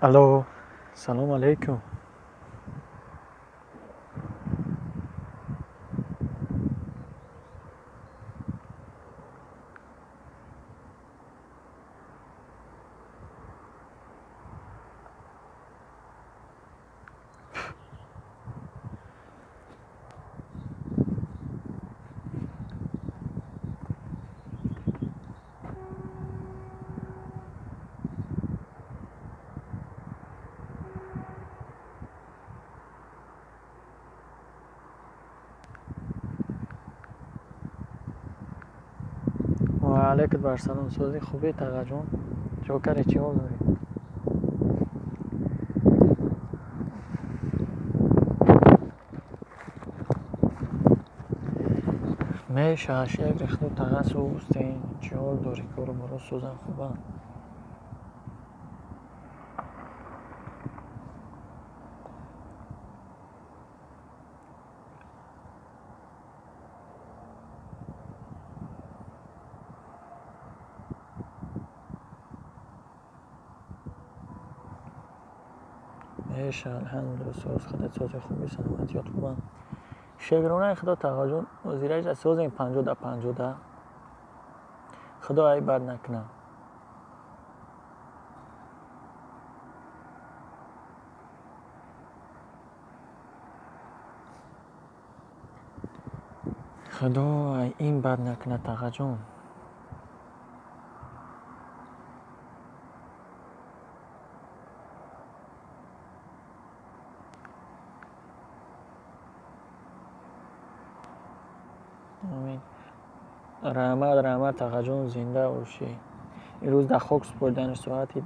الو، سلام علیکم. و علیکم بر سلام. سوزی خوبی تقا جون؟ جوکر چی حال داری؟ میشه یک ریختو تقا سوزتین چی حال داری؟ کارو برو سوزن خوبه. میشه الحمدلله. سوز خودت سوز خوبی سلامتیات خوبه. شگرونه خدا تقا جون وزیرش از سوز این 50 خدا ای بد نکنه. خدا ای این بد نکنه تقا جون. آمین. رحمت تقا جون زنده باشی. این روز در خوک سپردنش ساعتی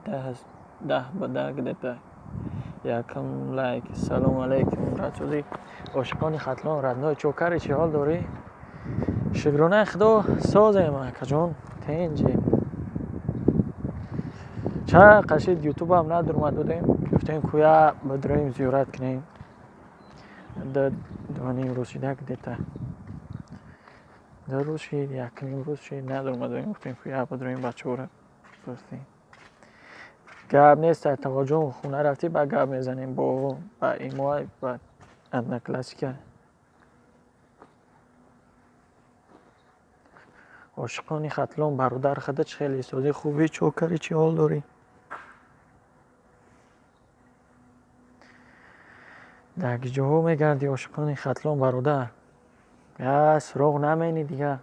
10 به 10 گرفته. یکم لایک. سلام علیکم. رسولی عاشقان ختلان ردنای چوکر چی حال داری؟ شگرونه خدا سازه ما کجون تنجی چه قشید یوتیوب هم ندار مدودیم گفتیم کویا بدریم زیارت کنیم در دوانیم روز شده دیتا در روز شید یکنیم روز شید ندار مدودیم گفتیم کویا بدریم بچه ها را بستیم گب نیست تقا جون خونه رفتی با گب میزنیم با ایمای با ادنا کلاسیکه. عاشقانی ختلان برادر خودت خیلی سازی خوبی چوکری چی حال داری؟ در جاها میگردی عاشقانی ختلان برادر یا سراغ نمینی دیگه.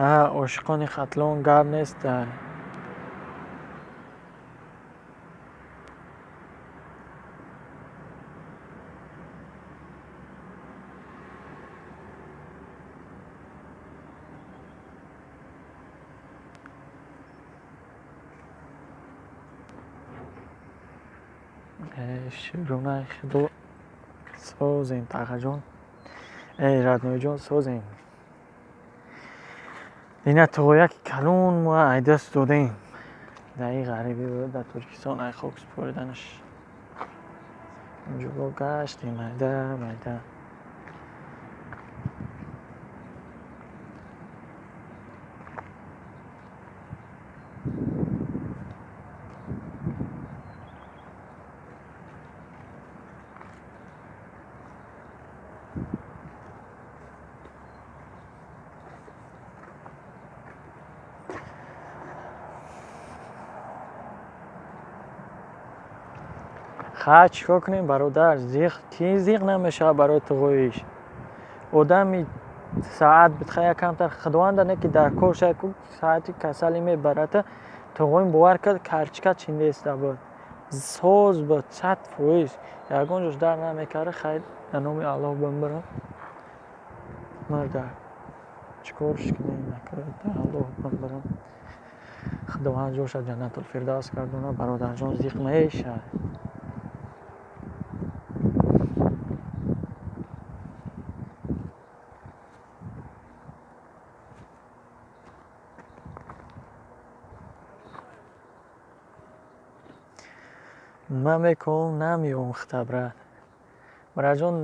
عاشقان ختلان گرم نیست. شگرونه خدا سازیم تقا جون. ای ردنوی جون سازیم. اینه تا یک کلون ما ای دست دادیم در این غریبی بود در ترکستان ای خوک سپردنش اینجا با گشتیم میده خواه چیکار کنیم برادر؟ کی زیغ نمیشه برای تقویش آدمی ساعت بتخواه کمتر خداوند نه که در کار شد ساعتی کسلی میبرد تقویم باور کرد کرچکت چینده است بود ساز با 100% یکان جوش در نمیکره خیلی نامی الله بمبرم مرده چیکارش کنیم نکرده الله حکم برم خداوند جوش جنت الفردوس کردونه برادر جان زیق میشه من میکنم نمیام خطبره برای جان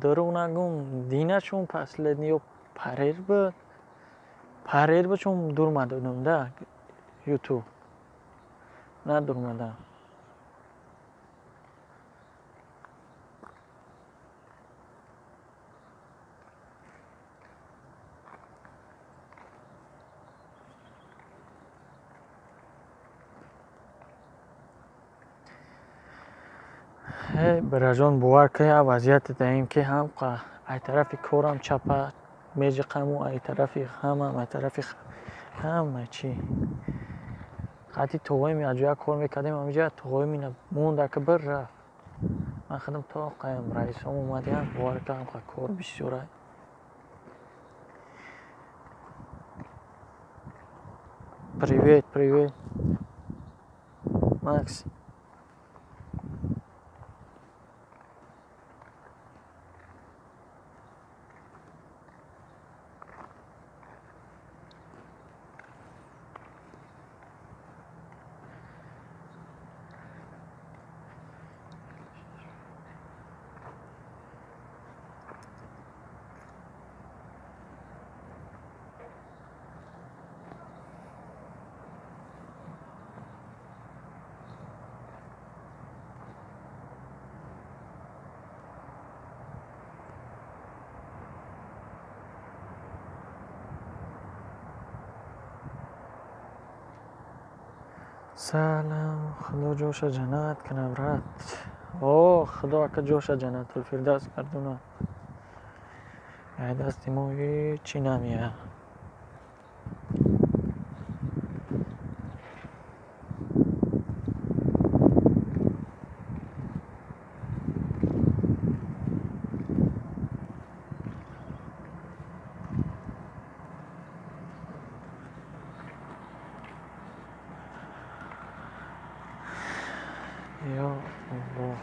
درو نگم دینه چون پس لدنیو پریر بود چون دور مدادم ده یوتیوب نه دور مدادم برای جان بوار که وضعیت دهیم که هم ای طرف کورم چپه میج قمو ای طرف همم ای طرف همه چی خطی توقعی می اجویا کار میکردیم همینجا توقعی می مونده که بر رفت من خودم تا قیم رئیس هم اومدی هم بوار که هم کار بسیاره привет Макс سلام خدا جوش جنت کنه برات اوه خدا که جوش جنت الفردوس کردونه ای دستی ما هیچی نمیه یا الله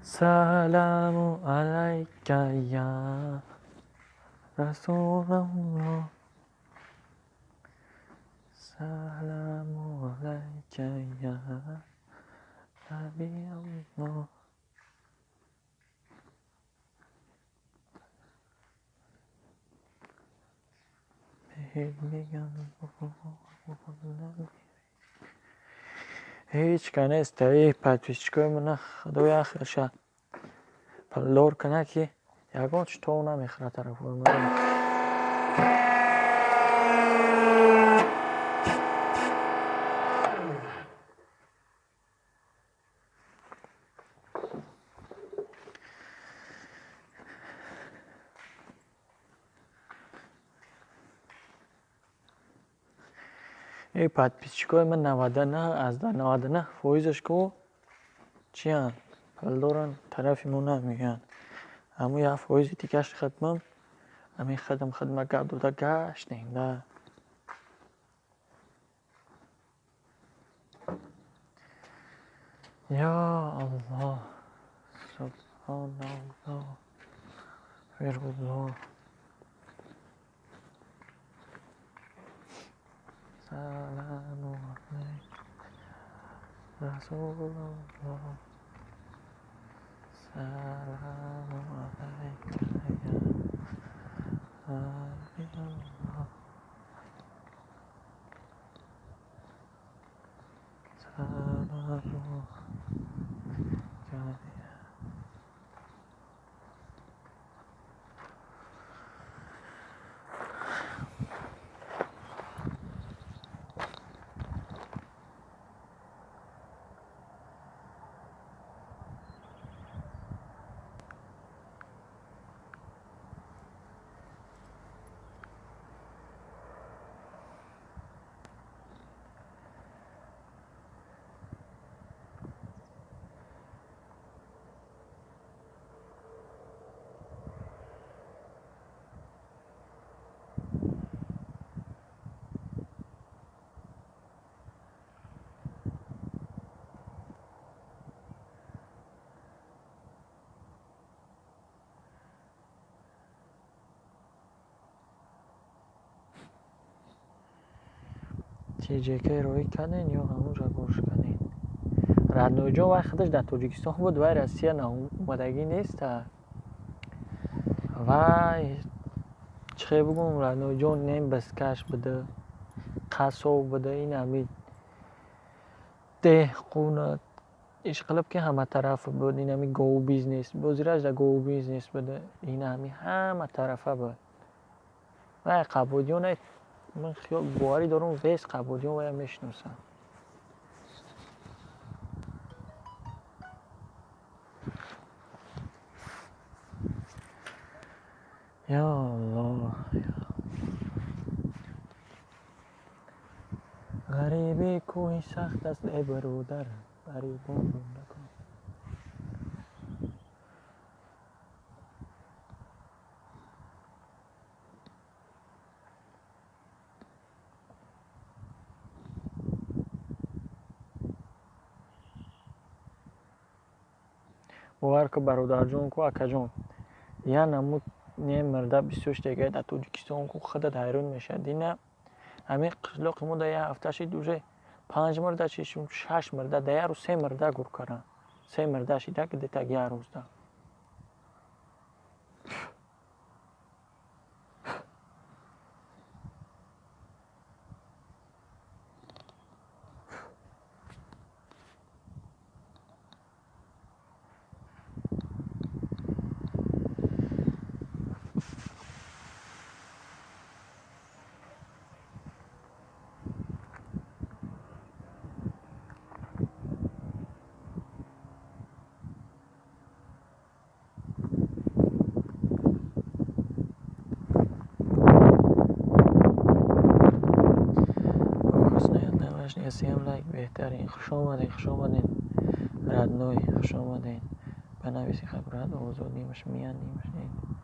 سلام علیک یا رسول الله سلام علیک یا نبی الله بهت میگم هیچ کنه استایی پدویشگاه منه خدای آخر شد پلور کنه که یکان چطور نمیخوره طرف ورمده ای پدپیچگاه من 99 از در 99 فایزش که چی هن؟ پلدارن طرفی مو نمیگن همون یه فایزی تیکش خدمم همین خدمه گرد و ده گشتیم ده یا الله سبحان الله غیر الله سلام علیک رسول الله سلام علیک یا حبیب الله سلام چی جیکه روی کردین یا همونجا گوش کردین. ردنوی جان وقت خودش در تاجیکستان بود و روسیه اومدگی نیست و چه بگم ردنوی جان نیم بسکش بده قصاب بده این همی ده قونه اشقلب که همه طرف بود این همی گو بیزنس بزرگش در گو بیزنس بده این همی همه طرفه بود و قبودیون من خیال بواری دارم ویس قبودیون و میشنوسم یا الله غریبی کوی سخت است ای برادر غریبان رو نکن باور که برادر جون کو اکا جون یا نمود نیم مرده 28 دیگه در تاجیکستان کو خودت حیران میشه دینا همین قشلاق ما در یه هفته شید دوشه 5 مرده چیشون 6 مرده در یه روز 3 مرده گور کردن 3 مرده شیده که دیتا یه روز ده سیم لایک بهترین خوش آمدین ردنوی خوش آمدین بنویسی خبرات آزادی مش میان نیمش نید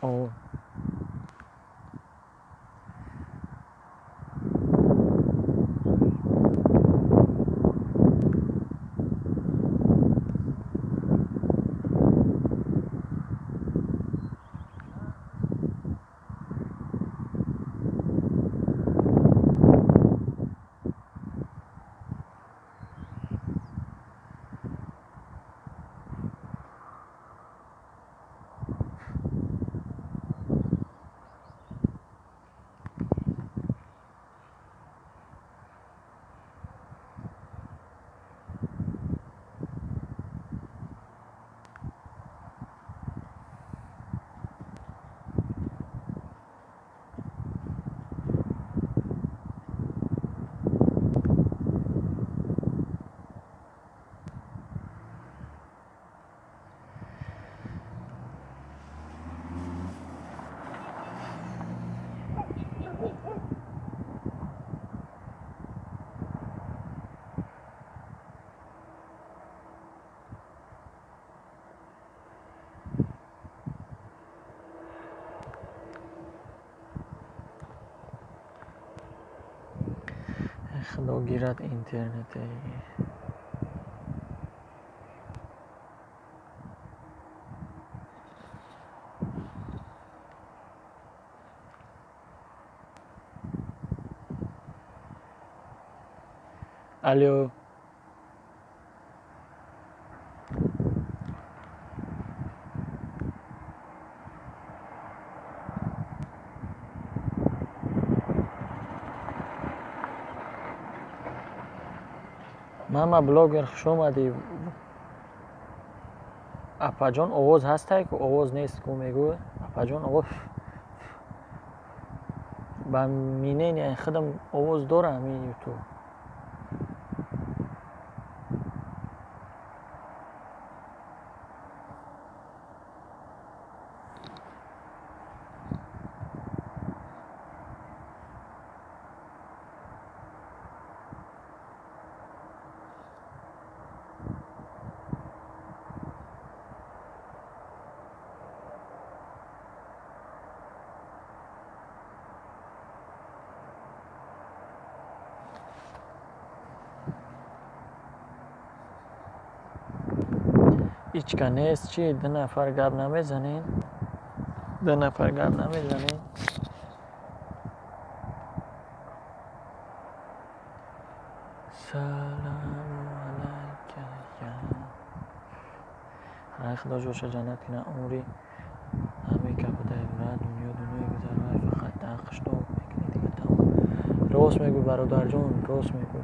اوه خدا گیرد اینترنت الو ماما بلاگر خوش اومدی اپا جان آواز هسته که آواز نیست که میگوه اپا جان آواز با مینین یعنی خودم آواز داره همین یوتیوب. هیچ نیست چی؟ دو نفر گپ نمیزنین؟ دو نفر گپ نمیزنین؟ سلام علیکم. خدا جوش جنت کنه عمری همه که بوده و دنیا گذره فقط دقش تو میکنی دیگه تمام. راست میگو برادر جون، راست میگو.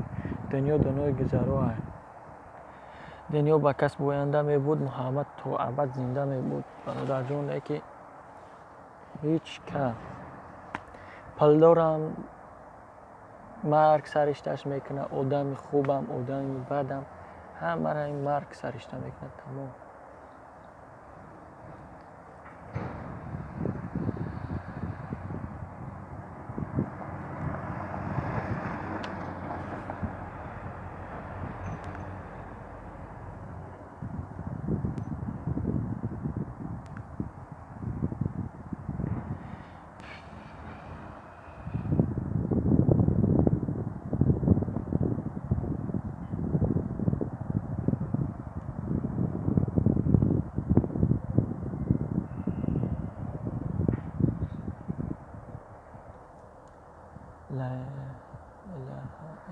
دنیا گذره دنیا با کس بوینده می بود، محمد تو ابد زنده می بود برادر جون. لیکی هیچ که پلدارم مرگ سرشتش میکنه، آدم خوبم آدم بدم همه را این مرگ سرشته میکنه تمام. لا اله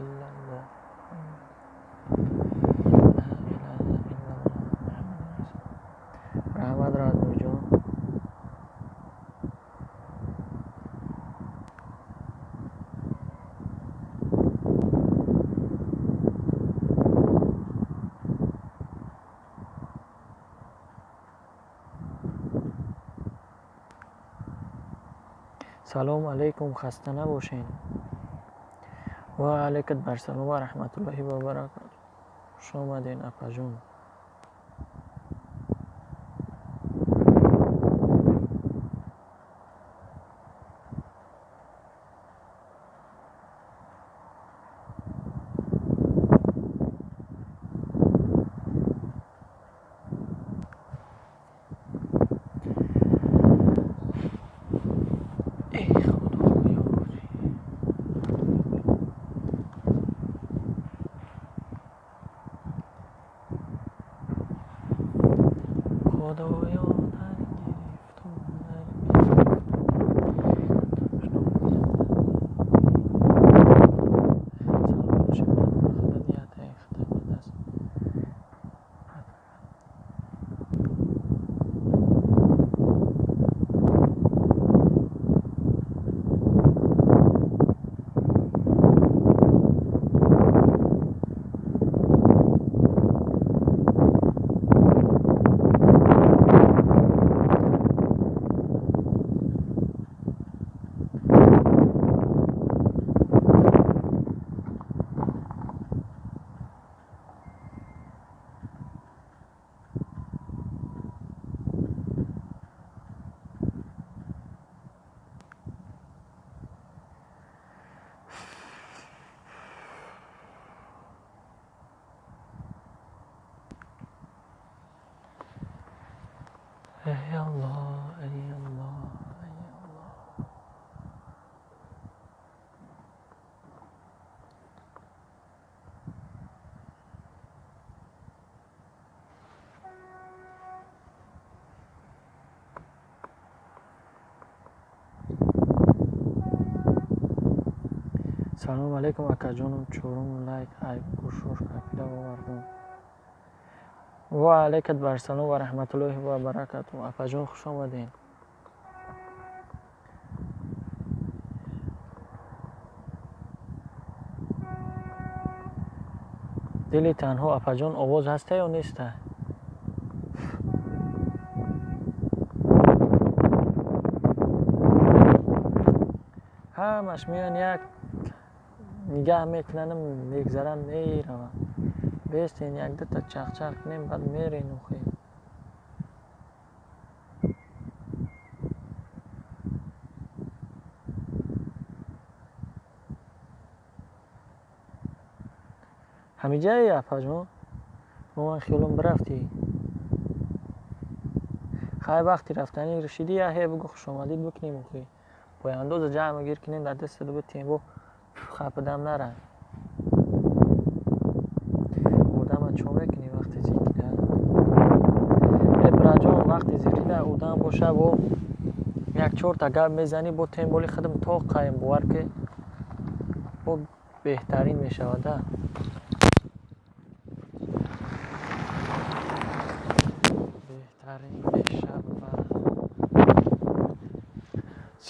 الا الله لا اله الا الله محمد رسول جان. سلام علیکم، خسته نباشین. و علیکم برسلام و رحمت الله و برکاته. خوش آمدین اپا جون. ای الله ای الله ای الله. سلام علیکم اکا جانم. چورم لایک ای گوشوش کپیده باوردم. و علیکم برسلام و رحمت الله و برکاته. اپا جان خوش آمدین. دلی تنها اپا جان آواز هسته یا نیسته؟ همش میان یک نگاه میکنن میگذرن میرون بیستین یک دو تا چق چق کنیم بعد میرین اوخی همه جایی اپاجمو من خیالم برفتی خیلی وقتی رفتنی رشیدی یا هی بگو خوش آمدید بکنیم اوخی پای انداز جمع گیر کنیم در دست دو بتیم بو خپدم نره بودم چون بکنی وقتی زیکیده ابراجان وقتی زیکیده اودم باشه بو یک چور تا گب میزنی با تیم بولی خدم تا قایم بوار که با بهترین میشوده بهترین میشود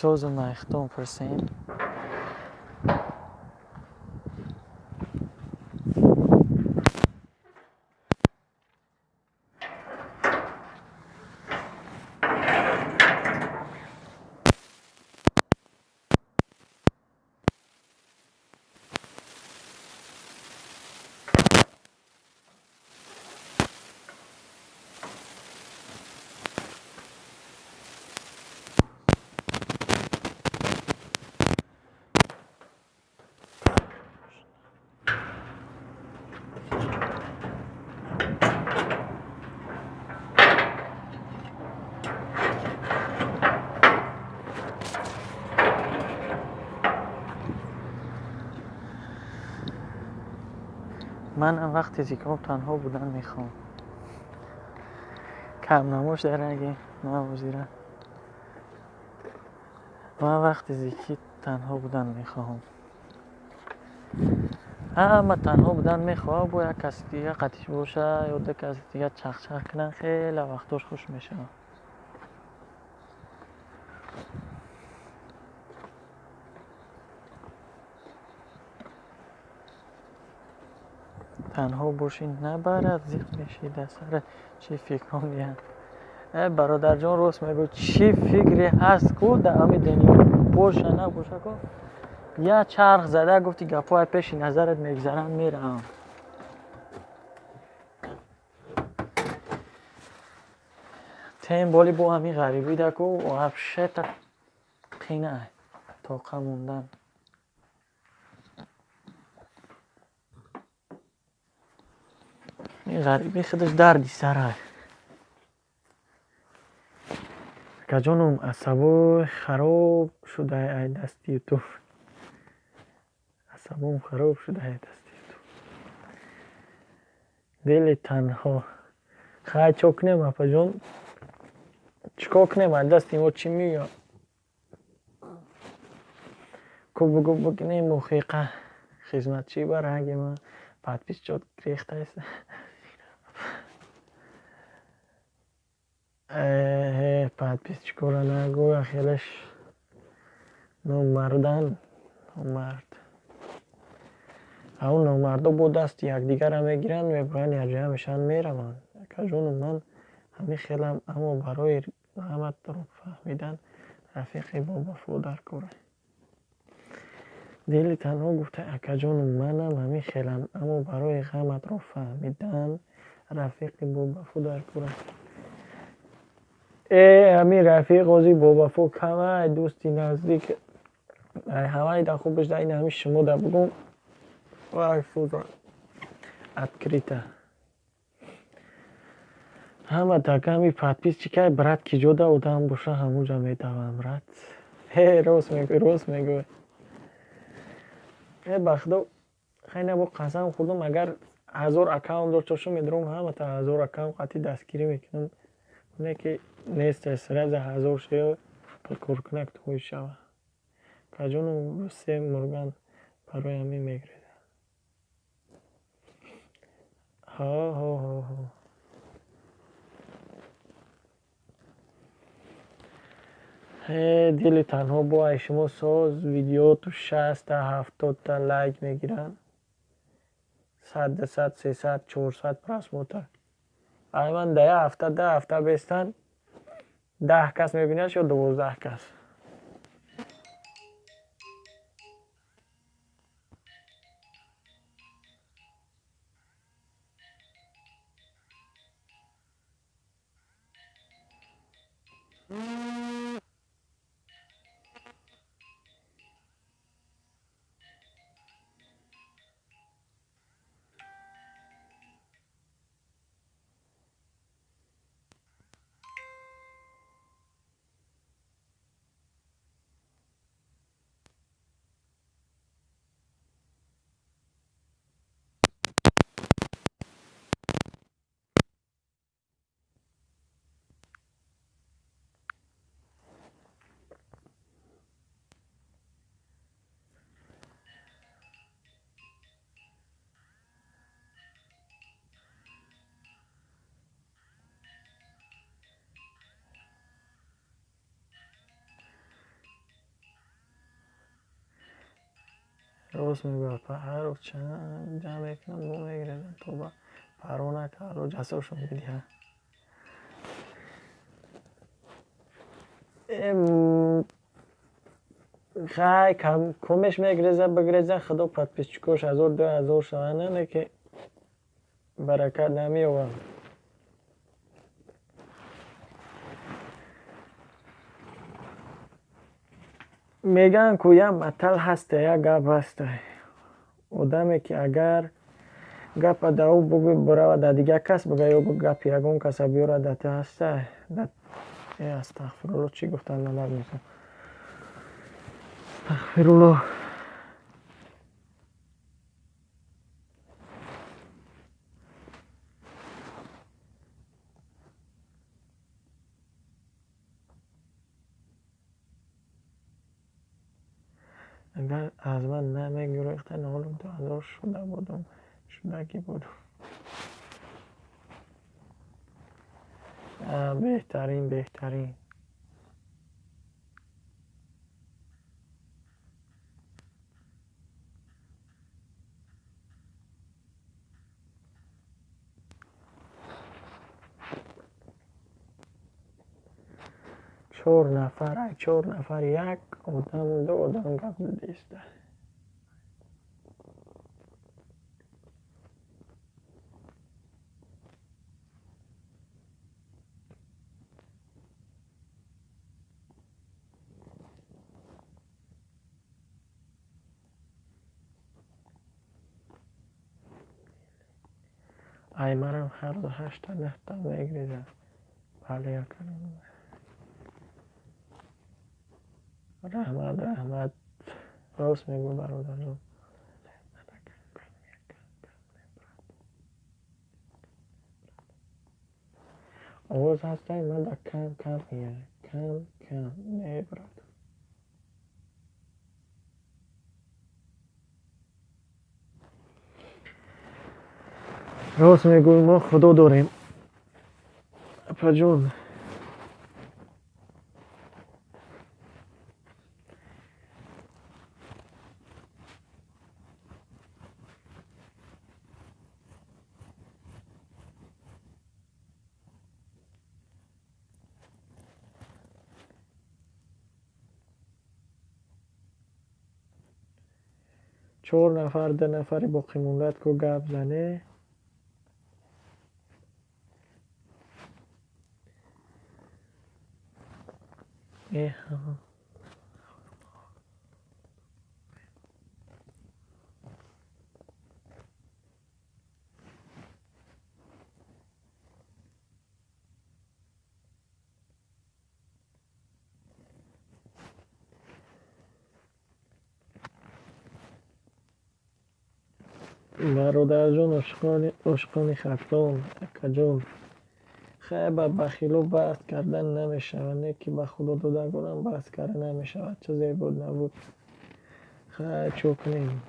سوز مختوم پرسیم من وقتی زیکم تنها بودن میخوام کم نموش داره اگه نموزیره من وقتی زیکی تنها بودن میخوام اما تنها بودن میخوام با یک کسی دیگه قطیش باشه یا دو کسی دیگه چخ چخ کنن خیلی وقتاش خوش میشه تنها باشین نبرد زیخ میشی در سر چی فکر میگن برادر جان روست میگو چی فکری هست کو در همین دنیا باشه نباشه کو یا چرخ زده گفتی گپای پیش نظرت میگذرن میرم تیم بالی با همین غریبی دکو و افشه تا قینه طاقه موندن این غریبی خودش دردی سره که جانم عصبو خراب شده ای دستی تو عصبم خراب شده ای دستی تو دل تنها خیلی چوک نیم اپا جان چکا کنیم دستی ما چی میگم کو بگو بکنیم موخیقه خدمت چی برای من بعد پیش جاد گریخته است بعد پیش چکوره نگو خیلش نامردن نامرد اون نامردا با دست یک دیگر هم میگیرن میبرن یک جای میشن میرون که جون من همین خیلم اما برای رحمت رو فهمیدن رفیقی با وفا در کوره دل تنها گفته اکا جان منم همین خیلم اما برای غمت رو فهمیدن رفیقی با وفا در کوره همین رفیق قاضی با وفا کمه دوستی نزدیک همه در خوبش در این همین شما در بگم وای فوزا اتکریته همه تاکه همی پادپیس چیکای برات کی جودا اودم باشه همونجا میتوام رات راست میگوی بخدا خیلی با قسم خودم اگر 1000 اکاونت داشته میدرم همه تا 1000 اکاونت قطعی دستگیری میکنم نه که نیست استرس 1000 شیو پر کنکت خوی شوه که جونم سه مرگان برای همین میگرده ها دل تنها با شما ساز ویدیو تو 60 تا 70 تا لایک میگیرن 100 300 400 پراس موتر من ده هفته بیستن 10 کس میبینش یا 12 کس راست میگه پهر چند جمع کنم نمیگیره تو با پرونه کارو جسور شون بدی ها خیلی کمش میگریزه بگریزه خدا پت پیچکوش 1000-2000 شوانه نه که برکت نمیوه میگن که یه متل هسته یه گپ هسته آدمی که اگر گپ در او بگوی برای در دیگه کس بگه یا گپ یکون کس بیاره دته هسته استغفرالله چی گفتم نمک میسم استغفرالله اگر از من نمیگریختن حالم تو هزار شده بودم شدگی بودم بهترین چهار نفر یک آدم دو آدم گپ دیسته ای مرم هر دو 8 تا میگریزم بله یکنم رحمت راست میگو برادر جون آواز هسته من در کم میاره کم میبرد راست میگوی ما خدا داریم اپا جون چهار نفر 2 نفری باقی موندد که گپ زنه برادر جون عشقانی خطرون اکا جون خیلی بخیلو بحث کردن نمیشود نه که به خدا داده گرم بحث کردن نمیشود چه بود نبود خیلی چوکنیم